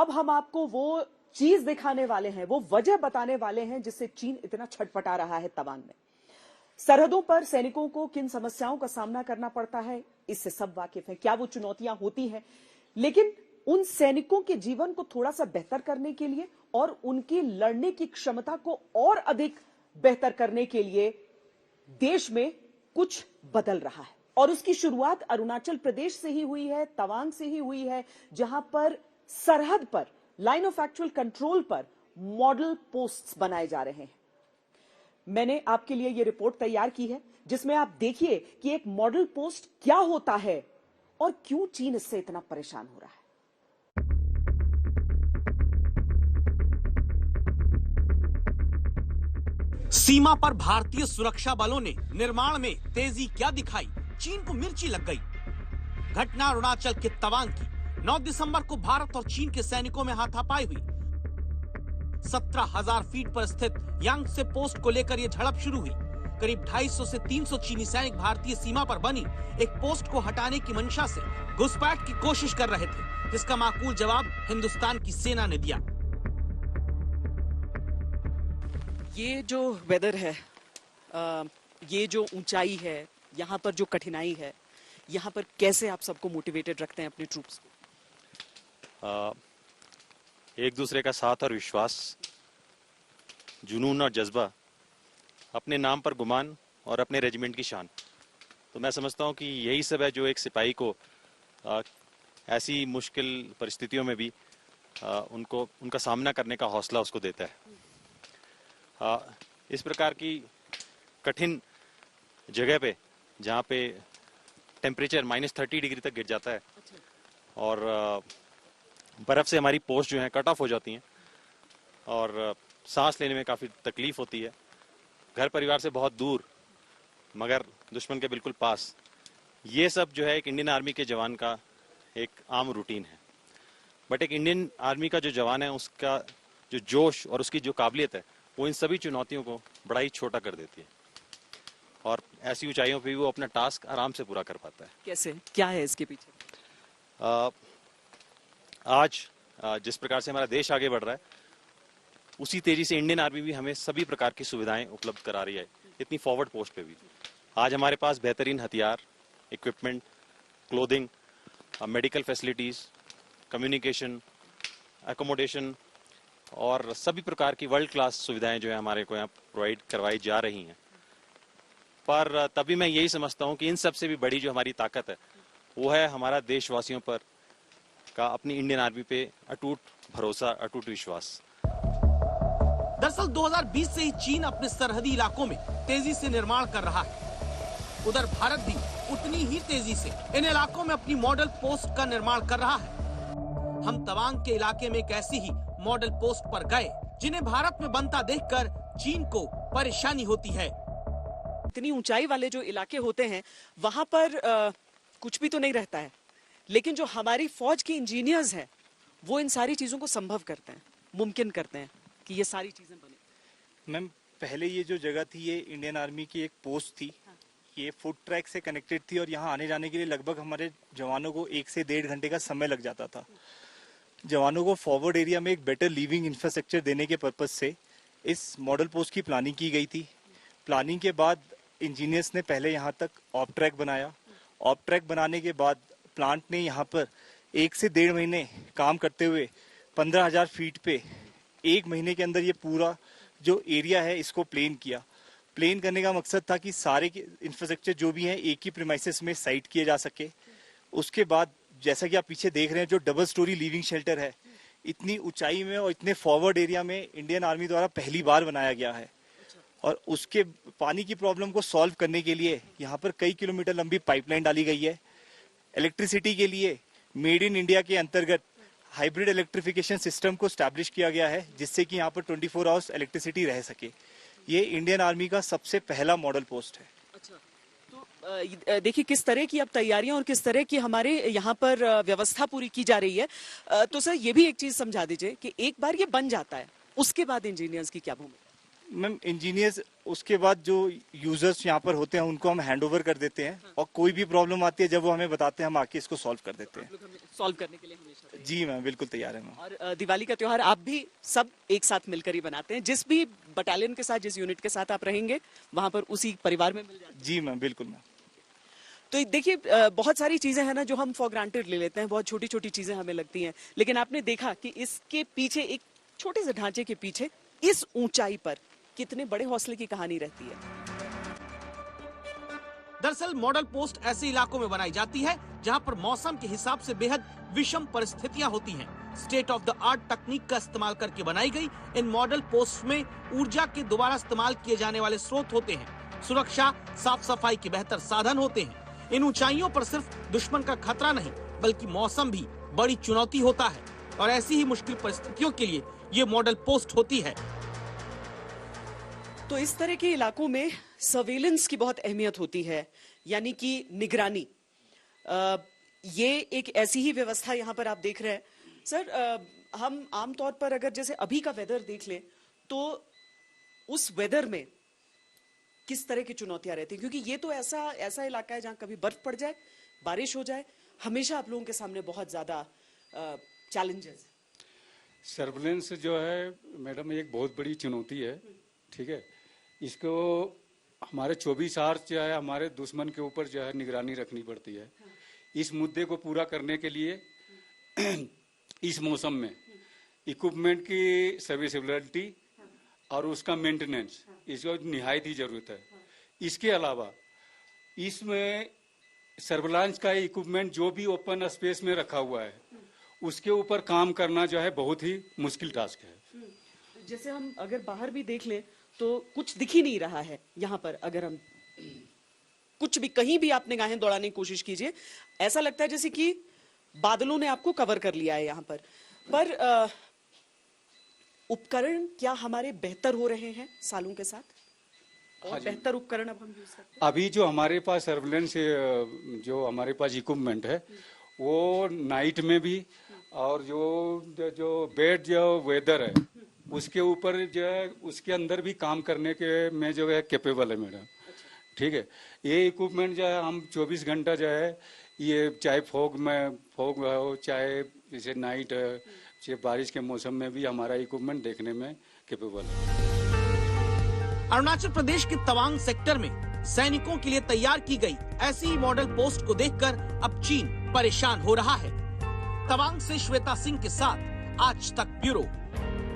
अब हम आपको वो चीज दिखाने वाले हैं, वो वजह बताने वाले हैं जिससे चीन इतना छटपटा रहा है तवांग में। सरहदों पर सैनिकों को किन समस्याओं का सामना करना पड़ता है, इससे सब वाकिफ हैं। क्या वो चुनौतियां होती हैं, लेकिन उन सैनिकों के जीवन को थोड़ा सा बेहतर करने के लिए और उनकी लड़ने की क्षमता को और अधिक बेहतर करने के लिए देश में कुछ बदल रहा है। और उसकी शुरुआत अरुणाचल प्रदेश से ही हुई है, तवांग से ही हुई है, जहां पर सरहद पर लाइन ऑफ एक्चुअल कंट्रोल पर मॉडल पोस्ट्स बनाए जा रहे हैं। मैंने आपके लिए यह रिपोर्ट तैयार की है जिसमें आप देखिए कि एक मॉडल पोस्ट क्या होता है और क्यों चीन इससे इतना परेशान हो रहा है। सीमा पर भारतीय सुरक्षा बलों ने निर्माण में तेजी क्या दिखाई, चीन को मिर्ची लग गई। घटना अरुणाचल के तवांग की 9 दिसंबर को भारत और चीन के सैनिकों में हाथापाई हुई। 17,000 फीट पर स्थित यांगत्से पोस्ट को लेकर यह झड़प शुरू हुई। करीब 250 से 300 चीनी सैनिक भारतीय सीमा पर बनी एक पोस्ट को हटाने की मंशा से घुसपैठ की कोशिश कर रहे थे, जिसका माकूल जवाब हिंदुस्तान की सेना ने दिया। ये जो वेदर है, ये जो ऊंचाई है, यहाँ पर जो कठिनाई है, यहाँ पर कैसे आप सबको मोटिवेटेड रखते हैं अपने ट्रूप्स को? एक दूसरे का साथ और विश्वास, जुनून और जज्बा, अपने नाम पर गुमान और अपने रेजिमेंट की शान। तो मैं समझता हूँ कि यही सब है जो एक सिपाही को ऐसी मुश्किल परिस्थितियों में भी उनका सामना करने का हौसला उसको देता है। इस प्रकार की कठिन जगह पे जहाँ पे टेम्परेचर -30 डिग्री तक गिर जाता है और बर्फ से हमारी पोस्ट जो है कट ऑफ हो जाती हैं और सांस लेने में काफ़ी तकलीफ होती है, घर परिवार से बहुत दूर मगर दुश्मन के बिल्कुल पास, ये सब जो है एक इंडियन आर्मी के जवान का एक आम रूटीन है। बट एक इंडियन आर्मी का जो जवान है उसका जो जोश और उसकी जो काबिलियत है वो इन सभी चुनौतियों को बड़ा ही छोटा कर देती है और ऐसी ऊंचाइयों पे भी वो अपना टास्क आराम से पूरा कर पाता है। कैसे, क्या है इसके पीछे? आज जिस प्रकार से हमारा देश आगे बढ़ रहा है उसी तेजी से इंडियन आर्मी भी हमें सभी प्रकार की सुविधाएं उपलब्ध करा रही है, इतनी फॉरवर्ड पोस्ट पे भी। आज हमारे पास बेहतरीन हथियार, equipment, clothing, medical facilities, communication, accommodation और सभी प्रकार की वर्ल्ड क्लास सुविधाएं जो है हमारे को यहाँ प्रोवाइड करवाई जा रही हैं। पर तभी मैं यही समझता हूँ कि इन सब से भी बड़ी जो हमारी ताकत है वो है हमारा देशवासियों पर का अपनी इंडियन आर्मी पे अटूट भरोसा, अटूट विश्वास। दरअसल 2020 से ही चीन अपने सरहदी इलाकों में तेजी से निर्माण कर रहा है। उधर भारत भी उतनी ही तेजी से इन इलाकों में अपनी मॉडल पोस्ट का निर्माण कर रहा है। हम तवांग के इलाके में एक ऐसी ही मॉडल पोस्ट पर गए जिन्हें भारत में बनता देखकर चीन को परेशानी होती है। इतनी ऊंचाई वाले जो इलाके होते हैं वहां पर कुछ भी तो नहीं रहता है, लेकिन जो हमारी फौज के इंजीनियर्स हैं वो इन सारी चीजों को संभव करते हैं, मुमकिन करते हैं कि ये सारी चीजें बने। मैम, पहले ये जो जगह थी ये इंडियन आर्मी की एक पोस्ट थी। ये फूड ट्रैक से कनेक्टेड थी और यहाँ आने जाने के लिए लगभग हमारे जवानों को 1 से 1.5 घंटे का समय लग जाता था। जवानों को फॉरवर्ड एरिया में एक बेटर लिविंग इंफ्रास्ट्रक्चर देने के पर्पज से इस मॉडल पोस्ट की प्लानिंग की गई थी। प्लानिंग के बाद इंजीनियर्स ने पहले यहाँ तक ऑप ट्रैक बनाया। ऑप ट्रैक बनाने के बाद प्लांट ने यहाँ पर 1 से 1.5 महीने काम करते हुए 15,000 फीट पे 1 महीने के अंदर ये पूरा जो एरिया है इसको प्लेन किया। प्लेन करने का मकसद था कि सारे इंफ्रास्ट्रक्चर जो भी हैं एक ही प्रीमाइसेस में साइट किए जा सके। उसके बाद जैसा कि आप पीछे देख रहे हैं जो डबल स्टोरी लिविंग शेल्टर है, इतनी ऊंचाई में और इतने फॉरवर्ड एरिया में इंडियन आर्मी द्वारा पहली बार बनाया गया है। और उसके पानी की प्रॉब्लम को सॉल्व करने के लिए यहाँ पर कई किलोमीटर लंबी पाइपलाइन डाली गई है। इलेक्ट्रिसिटी के लिए मेड इन इंडिया के अंतर्गत हाइब्रिड इलेक्ट्रिफिकेशन सिस्टम को स्टैब्लिश किया गया है जिससे कि यहाँ पर 24 आवर्स इलेक्ट्रिसिटी रह सके। ये इंडियन आर्मी का सबसे पहला मॉडल पोस्ट है। अच्छा, तो देखिए किस तरह की अब तैयारियां और किस तरह की हमारे यहाँ पर व्यवस्था पूरी की जा रही है। तो सर ये भी एक चीज समझा दीजिए कि एक बार ये बन जाता है उसके बाद इंजीनियर्स की क्या भूमिका? मैम इंजीनियर्स उसके बाद जो यूजर्स यहाँ पर होते हैं उनको हम हैंड ओवर कर देते हैं, और कोई भी प्रॉब्लम आती है जब वो हमें बताते हैं हम आके इसको सॉल्व कर देते हैं। सॉल्व करने के लिए हमेशा जी मैम बिल्कुल तैयार है मैम। और दिवाली का त्योहार आप भी सब एक साथ मिलकर ही बनाते हैं, जिस भी बटालियन के साथ, जिस यूनिट के साथ आप रहेंगे वहां पर उसी परिवार में मिल जाते हैं। जी मैम बिल्कुल मैम। तो देखिए बहुत सारी चीजें हैं ना जो हम फॉर ग्रांटेड ले लेते हैं, बहुत छोटी छोटी चीजें हमें लगती हैं, लेकिन आपने देखा कि इसके पीछे, एक छोटे से ढांचे के पीछे, इस ऊंचाई पर कितने बड़े हौसले की कहानी रहती है। दरअसल मॉडल पोस्ट ऐसे इलाकों में बनाई जाती है जहां पर मौसम के हिसाब से बेहद विषम परिस्थितियां होती हैं। स्टेट ऑफ द आर्ट तकनीक का इस्तेमाल करके बनाई गई इन मॉडल पोस्ट में ऊर्जा के दोबारा इस्तेमाल किए जाने वाले स्रोत होते हैं, सुरक्षा, साफ सफाई के बेहतर साधन होते हैं। इन ऊंचाइयों पर सिर्फ दुश्मन का खतरा नहीं बल्कि मौसम भी बड़ी चुनौती होता है, और ऐसी ही मुश्किल परिस्थितियों के लिए ये मॉडल पोस्ट होती है। तो इस तरह के इलाकों में सर्वेलेंस की बहुत अहमियत होती है, यानी कि निगरानी। ये एक ऐसी ही व्यवस्था यहाँ पर आप देख रहे हैं सर। हम आमतौर पर अगर जैसे अभी का वेदर देख लें तो उस वेदर में किस तरह की चुनौतियां रहती हैं, क्योंकि ये तो ऐसा इलाका है जहां कभी बर्फ पड़ जाए, बारिश हो जाए, हमेशा आप लोगों के सामने बहुत ज्यादा चैलेंजेस। सर्वेलेंस जो है मैडम एक बहुत बड़ी चुनौती है, ठीक है। इसको हमारे 24 आवर्स जो है हमारे दुश्मन के ऊपर जो है निगरानी रखनी पड़ती है। इस मुद्दे को पूरा करने के लिए इस मौसम में इक्विपमेंट की सर्विसेबिलिटी और उसका मेंटेनेंस, इसको निहायत ही जरूरत है। इसके अलावा इसमें सर्विलांस का इक्विपमेंट जो भी ओपन स्पेस में रखा हुआ है उसके ऊपर काम करना जो है बहुत ही मुश्किल टास्क है। जैसे हम अगर बाहर भी देख लें तो कुछ दिख ही नहीं रहा है यहाँ पर। अगर हम कुछ भी कहीं भी आप निगाहें दौड़ाने की कोशिश कीजिए, ऐसा लगता है जैसे कि बादलों ने आपको कवर कर लिया है यहाँ पर उपकरण क्या हमारे बेहतर हो रहे हैं सालों के साथ? और बेहतर उपकरण अब हम यूज करते हैं। अभी जो हमारे पास सर्विलेंस जो हमारे पास इक्विपमेंट है वो नाइट में भी, और जो बेड जो वेदर है उसके ऊपर जो है उसके अंदर भी काम करने के में जो है कैपेबल है मैडम, ठीक है। ये इक्विपमेंट जो है हम 24 घंटा जो है, ये चाहे फॉग हो, चाहे जैसे नाइट है, चाहे बारिश के मौसम में भी हमारा इक्विपमेंट देखने में कैपेबल है। अरुणाचल प्रदेश के तवांग सेक्टर में सैनिकों के लिए तैयार की गई ऐसी ही मॉडल पोस्ट को देखकर अब चीन परेशान हो रहा है। तवांग से श्वेता सिंह के साथ आज तक ब्यूरो।